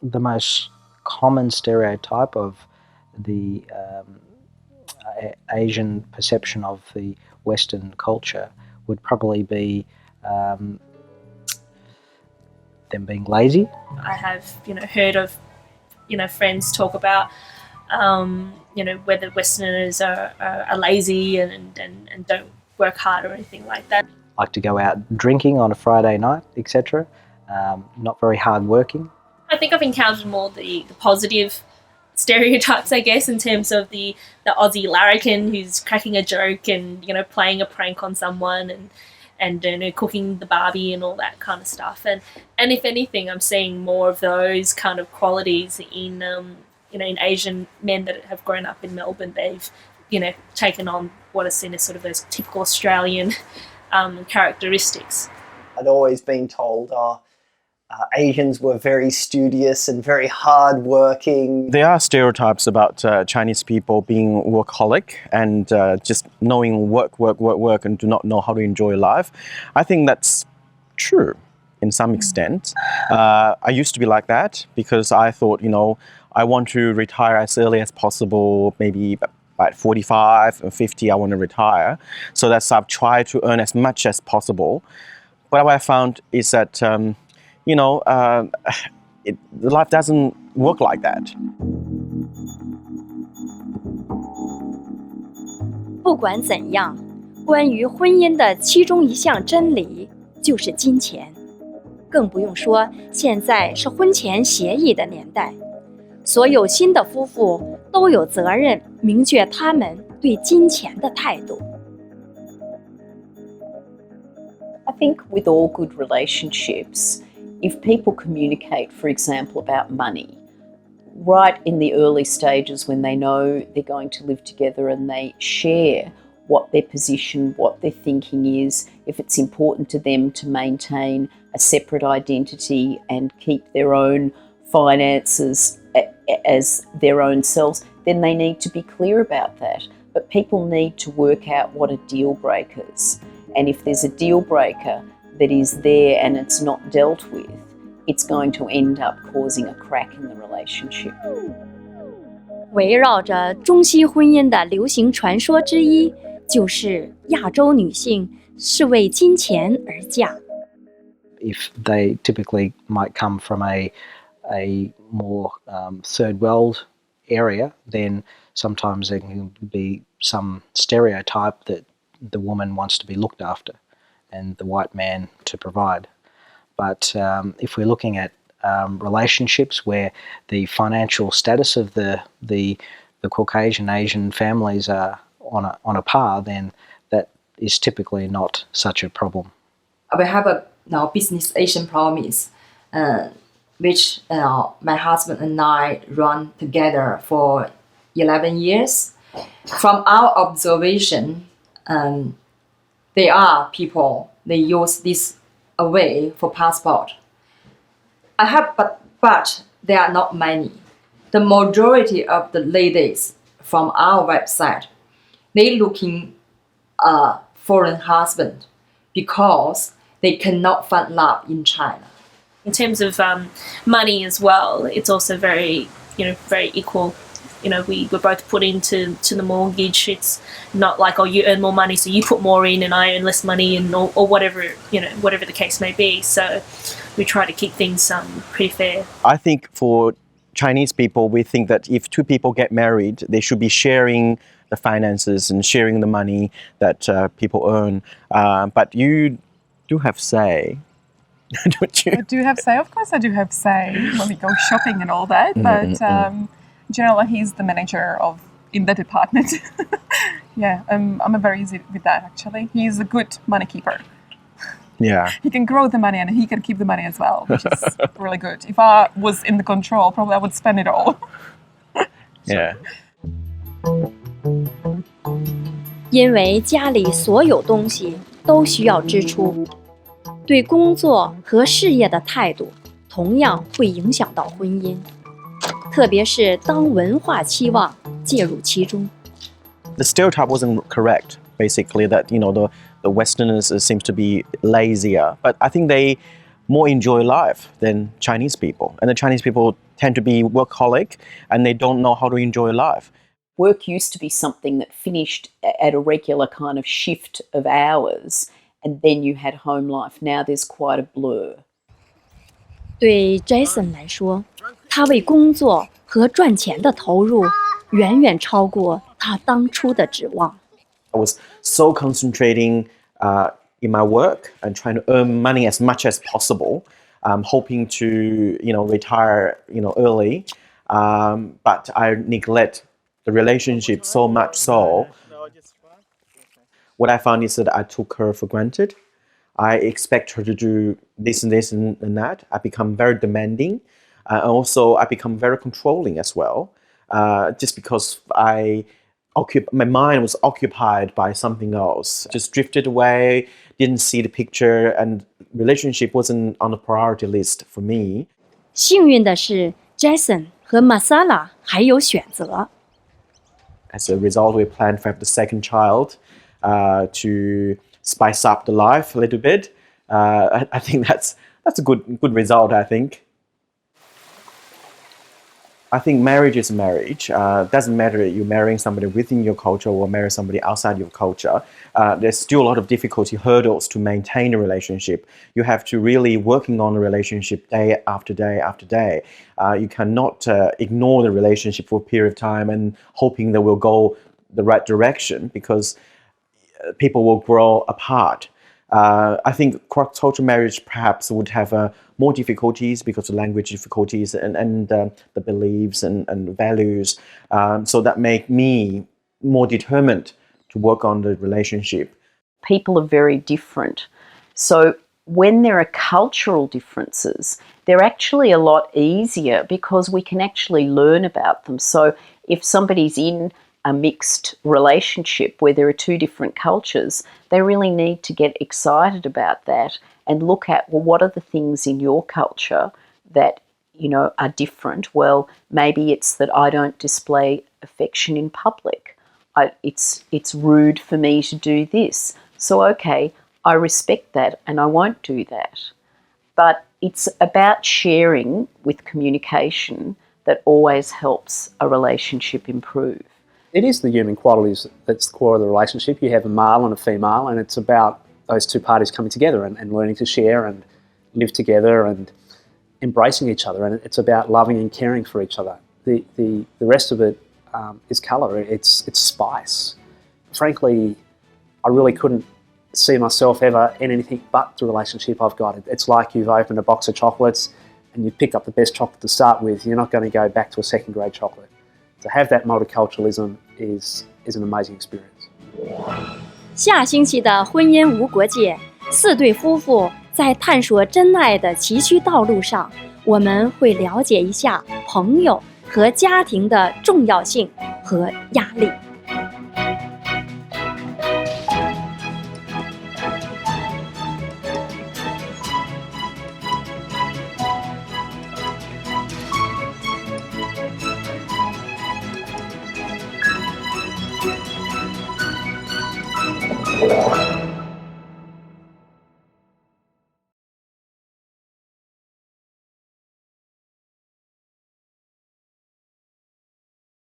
The most common stereotype of the Asian perception of the Western culture would probably be them being lazy. I have, heard of, friends talk about, whether Westerners are lazy and don't work hard or anything like that. Like to go out drinking on a Friday night, etc. Not very hard working. I think I've encountered more the positive stereotypes, I guess, in terms of the Aussie larrikin who's cracking a joke and, playing a prank on someone and cooking the barbie and all that kind of stuff. And if anything, I'm seeing more of those kind of qualities in in Asian men that have grown up in Melbourne. They've taken on what is seen as sort of those typical Australian characteristics. I'd always been told Asians were very studious and very hard-working. There are stereotypes about Chinese people being workaholic and just knowing work and do not know how to enjoy life. I think that's true in some extent. I used to be like that because I thought, I want to retire as early as possible, maybe at 45 or 50 I want to retire. So that's I've tried to earn as much as possible. But what I found is that life doesn't work like that. 不管怎样，关于婚姻的其中一项真理就是金钱。更不用说现在是婚前协议的年代，所有新的夫妇都有责任明确他们对金钱的态度。I think with all good relationships, if people communicate, for example, about money, right in the early stages when they know they're going to live together and they share what their position, what their thinking is, if it's important to them to maintain a separate identity and keep their own finances as their own selves, then they need to be clear about that. But people need to work out what are deal breakers. And if there's a deal breaker that is there and it's not dealt with, it's going to end up causing a crack in the relationship. 围绕着中西婚姻的流行传说之一，就是亚洲女性是为金钱而嫁。If they typically might come from a more third world area, then sometimes there can be some stereotype that the woman wants to be looked after and the white man to provide. But if we're looking at relationships where the financial status of the Caucasian Asian families are on a par, then that is typically not such a problem. We have a business Asian promise, which my husband and I run together for 11 years. From our observation, there are people, they use this away for passport. I have, but there are not many. The majority of the ladies from our website, they looking a foreign husband because they cannot find love in China. In terms of money as well, it's also very, very equal. We're both put into the mortgage. It's not like, oh, you earn more money, so you put more in and I earn less money, and or whatever, whatever the case may be. So we try to keep things pretty fair. I think for Chinese people, we think that if two people get married, they should be sharing the finances and sharing the money that people earn. But you do have say, don't you? I do have say. Of course I do have say when we go shopping and all that. But generally, he's the manager in the department. Yeah, I'm very easy with that, actually. He's a good money keeper. Yeah. He can grow the money and he can keep the money as well, which is really good. If I was in the control, probably I would spend it all. Yeah. 因为家里所有东西都需要支出，对工作和事业的态度同样会影响到婚姻，特别是当文化期望介入其中。The stereotype wasn't correct, basically, that the Westerners seems to be lazier. But I think they more enjoy life than Chinese people. And the Chinese people tend to be workaholic and they don't know how to enjoy life. Work used to be something that finished at a regular kind of shift of hours, and then you had home life. Now there's quite a blur. 对 Jason 来说，他为工作和赚钱的投入远远超过他当初的指望。I was so concentrating in my work and trying to earn money as much as possible, hoping to retire early, but I neglect the relationship so much so. What I found is that I took her for granted. I expect her to do this and this and that. I become very demanding. Also, I become very controlling as well, just because my mind was occupied by something else. Just drifted away, didn't see the picture, and relationship wasn't on the priority list for me. 幸运的是 ，Jason 和 Masala 还有选择。As a result, we planned for the second child to spice up the life a little bit. I think that's a good result, I think. I think marriage is marriage. Doesn't matter if you're marrying somebody within your culture or marry somebody outside your culture. There's still a lot of difficulty, hurdles to maintain a relationship. You have to really working on the relationship day after day after day. You cannot ignore the relationship for a period of time and hoping that we'll go the right direction, because people will grow apart. I think cross-cultural marriage perhaps would have more difficulties because of language difficulties and the beliefs and values. So that make me more determined to work on the relationship. People are very different. So when there are cultural differences, they're actually a lot easier because we can actually learn about them. So if somebody's in a mixed relationship where there are two different cultures, they really need to get excited about that and look at, well, what are the things in your culture that, are different? Well, maybe it's that I don't display affection in public. It's rude for me to do this. So, okay, I respect that and I won't do that. But it's about sharing with communication that always helps a relationship improve. It is the human qualities that's the core of the relationship. You have a male and a female, and it's about those two parties coming together and learning to share and live together and embracing each other. And it's about loving and caring for each other. The rest of it is colour. It's spice. Frankly, I really couldn't see myself ever in anything but the relationship I've got. It's like you've opened a box of chocolates and you've picked up the best chocolate to start with. You're not going to go back to a second-grade chocolate. To have that multiculturalism is an amazing experience. 下星期的婚姻无国界，4对夫妇在探索真爱的崎岖道路上，我们会了解一下朋友和家庭的重要性和压力。